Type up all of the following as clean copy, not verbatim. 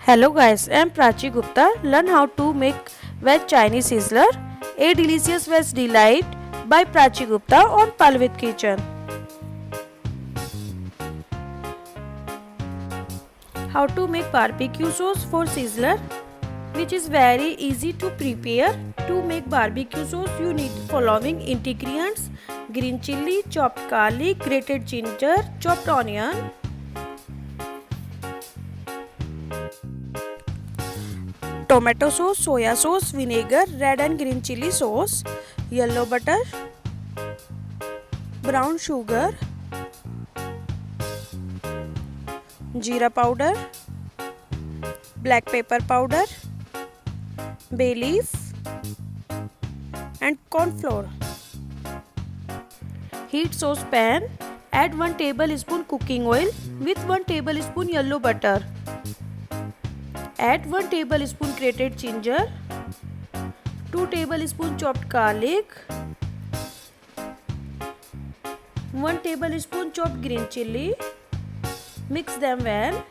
Hello guys, I am Prachi Gupta. Learn how to make veg Chinese sizzler, a delicious veg delight by Prachi Gupta on Palvit Kitchen. How to make barbecue sauce for sizzler, which is very easy to prepare. To make barbecue sauce, you need following ingredients: green chili, chopped garlic, grated ginger, chopped onion, tomato sauce, soya sauce, vinegar, red and green chili sauce, yellow butter, brown sugar, jeera powder, black pepper powder, bay leaf and corn flour. Heat saucepan, add 1 tablespoon cooking oil with 1 tablespoon yellow butter. Add 1 tablespoon grated ginger, 2 tablespoon chopped garlic, 1 tablespoon chopped green chili. Mix them well.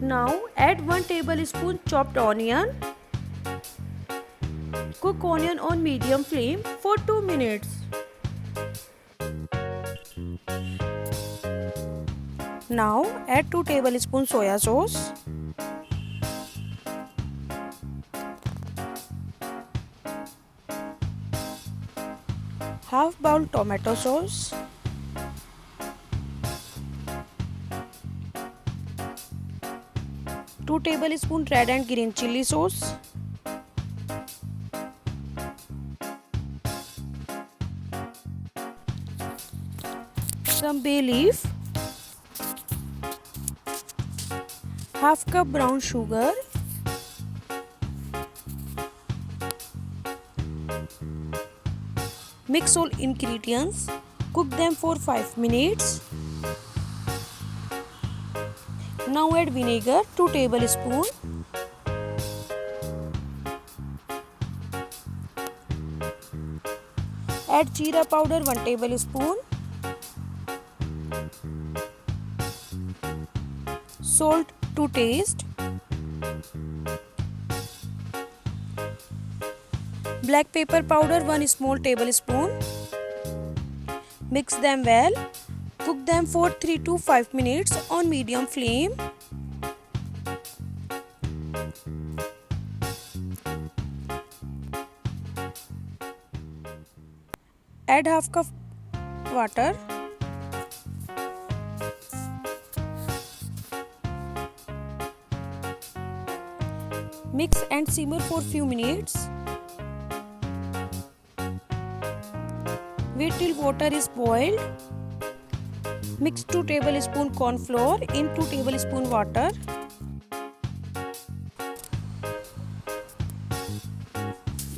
Now add 1 tablespoon chopped onion. Cook onion on medium flame for 2 minutes. Now add 2 tablespoons soya sauce. Half bowl tomato sauce. 2 tablespoons red and green chili sauce. Some bay leaf. Half cup brown sugar. Mix all ingredients. Cook them for 5 minutes. Now add vinegar 2 tablespoons. Add jeera powder 1 tablespoon. Salt to taste. Black pepper powder 1 small tablespoon. Mix them well. Cook them for 3 to 5 minutes on medium flame. Add half cup water. Mix and simmer for few minutes. Wait till water is boiled. Mix 2 tablespoon corn flour in 2 tablespoon water.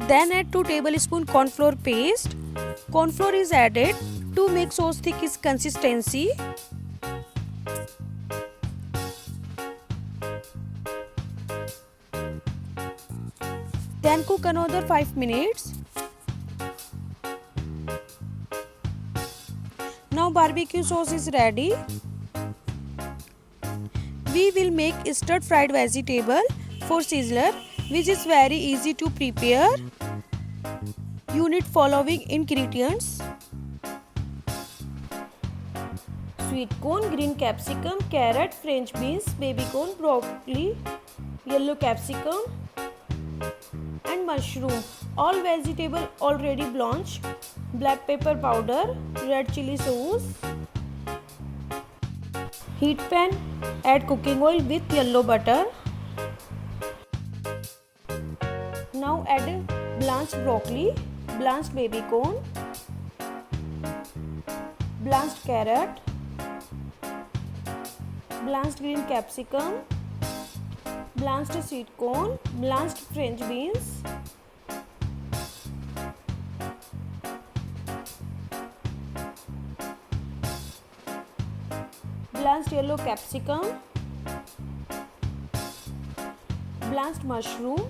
Then add 2 tablespoon corn flour paste. Corn flour is added to make sauce thick consistency. Then cook another 5 minutes. Now barbecue sauce is ready. We will make stir fried vegetable for sizzler, which is very easy to prepare. You need following ingredients: sweet corn, green capsicum, carrot, French beans, baby corn, broccoli, yellow capsicum and mushroom. All vegetable already blanched. Black pepper powder, red chili sauce. Heat pan, add cooking oil with yellow butter. Now add blanched broccoli, blanched baby corn, blanched carrot, blanched green capsicum, blanched sweet corn, blanched French beans. Blanched yellow capsicum, blanched mushroom.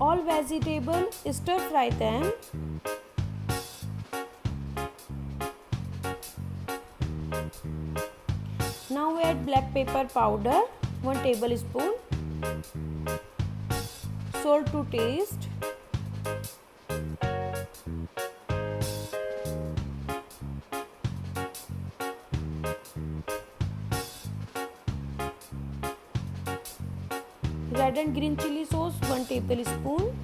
All vegetables, stir fry them. Now add black pepper powder 1 tablespoon, salt to taste, red and green chili sauce 1 tablespoon.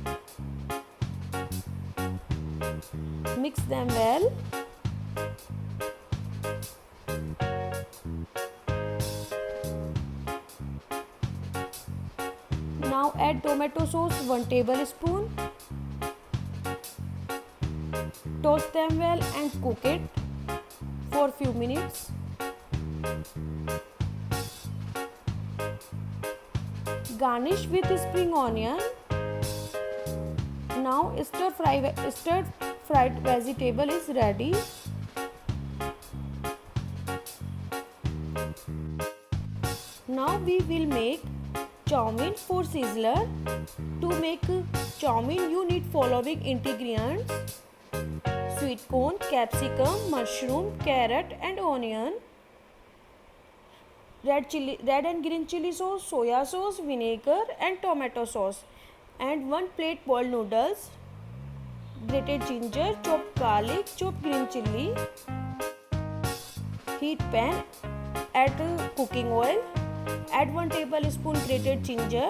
Mix them well. Now add tomato sauce 1 tablespoon. Toast them well and cook it for few minutes. Garnish with spring onion. Now stir fried vegetable is ready. Now we will make chow mein for sizzler. To make chow mein you need following ingredients: sweet corn, capsicum, mushroom, carrot and onion, red and green chili sauce, soya sauce, vinegar and tomato sauce, and 1 plate boiled noodles, grated ginger, chopped garlic, chopped green chili. Heat pan, add cooking oil, add 1 tablespoon grated ginger,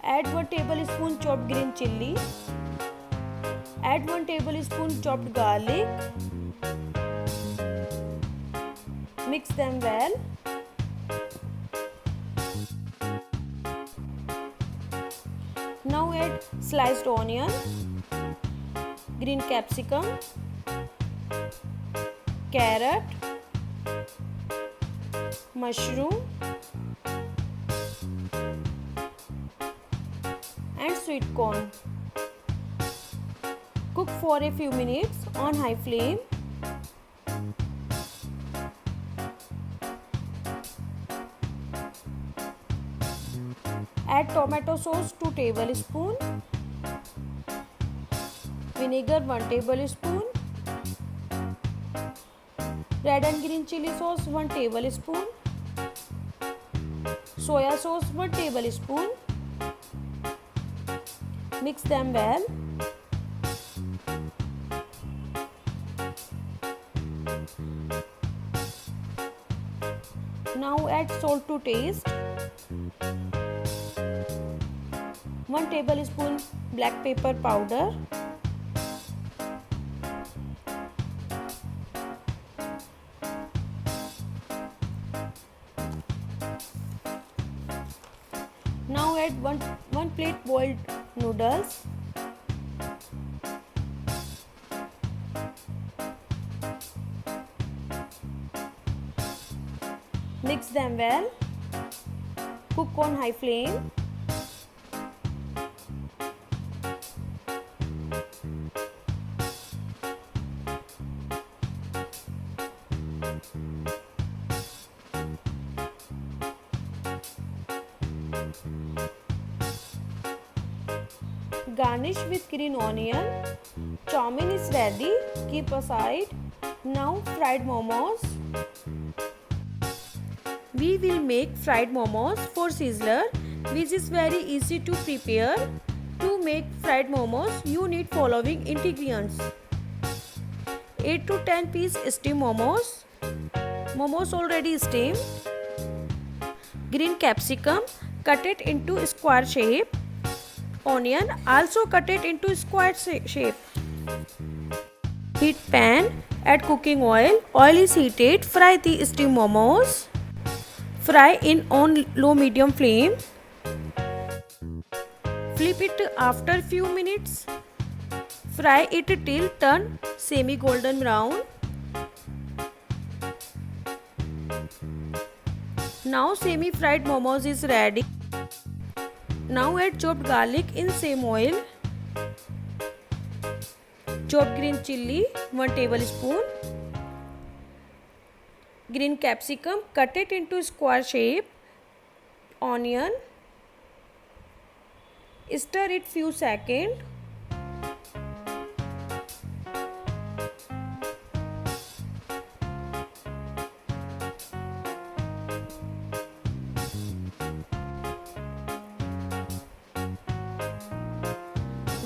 add 1 tablespoon chopped green chili, add 1 tablespoon chopped garlic. Mix them well. Now add sliced onion, green capsicum, carrot, mushroom and sweet corn. Cook for a few minutes on high flame. Add tomato sauce 2 tablespoon, vinegar 1 tablespoon, red and green chili sauce 1 tablespoon, soya sauce 1 tablespoon. Mix them well. Now add salt to taste, 1 tablespoon black pepper powder, now add 1 plate boiled noodles, mix them well, cook on high flame. Garnish with green onion. Chow mein is ready. Keep aside. Now fried momos. We will make fried momos for sizzler, which is very easy to prepare. To make fried momos, you need following ingredients: 8 to 10 piece steamed momos. Momos already steamed. Green capsicum, cut it into square shape. Onion, also cut it into square shape. Heat pan, add cooking oil. Oil is heated. Fry the steamed momos. Fry on low medium flame. Flip it after few minutes. Fry it till turn semi golden brown. Now semi fried momos is ready. Now add chopped garlic in same oil. Chopped green chili 1 tablespoon. Green capsicum, cut it into square shape. Onion. Stir it few seconds.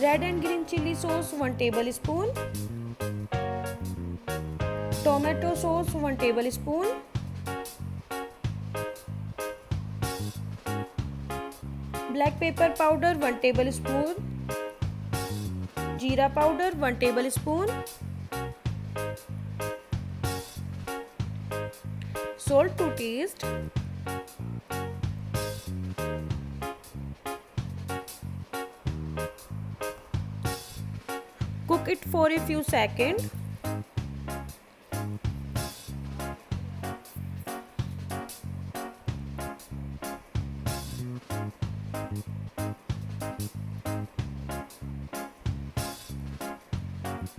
Red and green chili sauce 1 tablespoon. Tomato sauce 1 tablespoon. Black pepper powder 1 tablespoon. Jeera powder 1 tablespoon. Salt to taste. Cook it for a few seconds.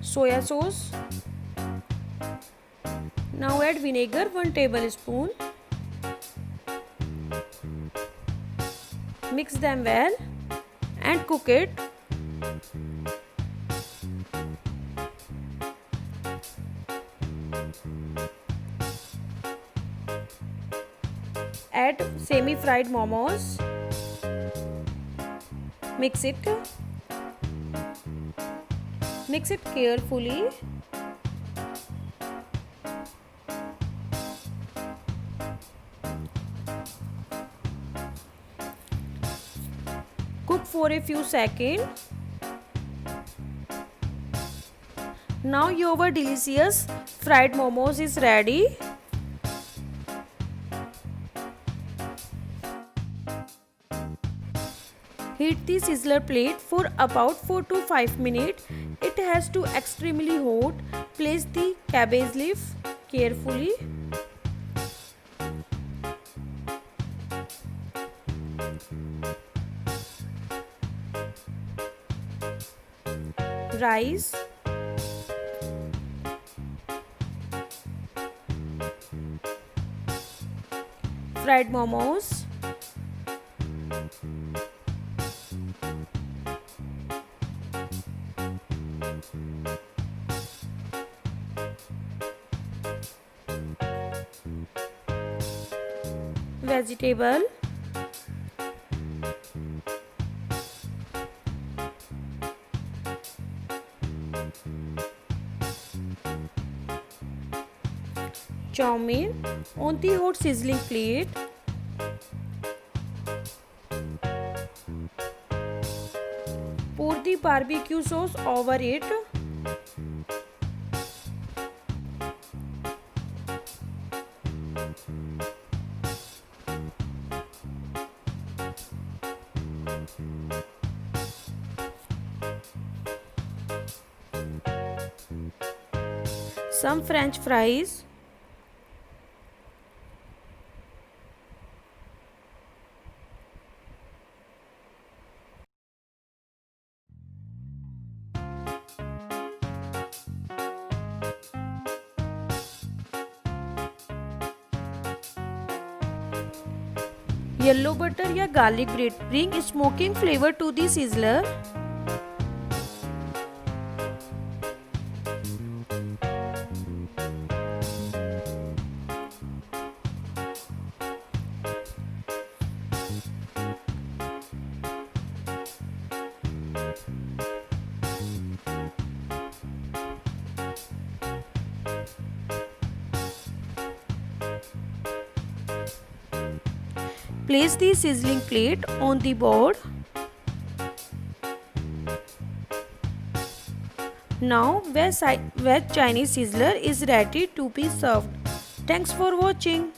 Soya sauce. Now add vinegar 1 tablespoon. Mix them well and cook it. Add semi-fried momos. Mix it. Mix it carefully. Cook for a few seconds. Now your delicious fried momos is ready. Heat the sizzler plate for about 4 to 5 minutes. It has to extremely hot. Place the cabbage leaf carefully. Rice. Fried momos. Vegetable. Chow mein on the hot sizzling plate. Pour the barbecue sauce over it. Some French fries. Yellow butter या garlic bread bring smoking flavor to the sizzler. Place the sizzling plate on the board. Now veg Chinese sizzler is ready to be served. Thanks for watching.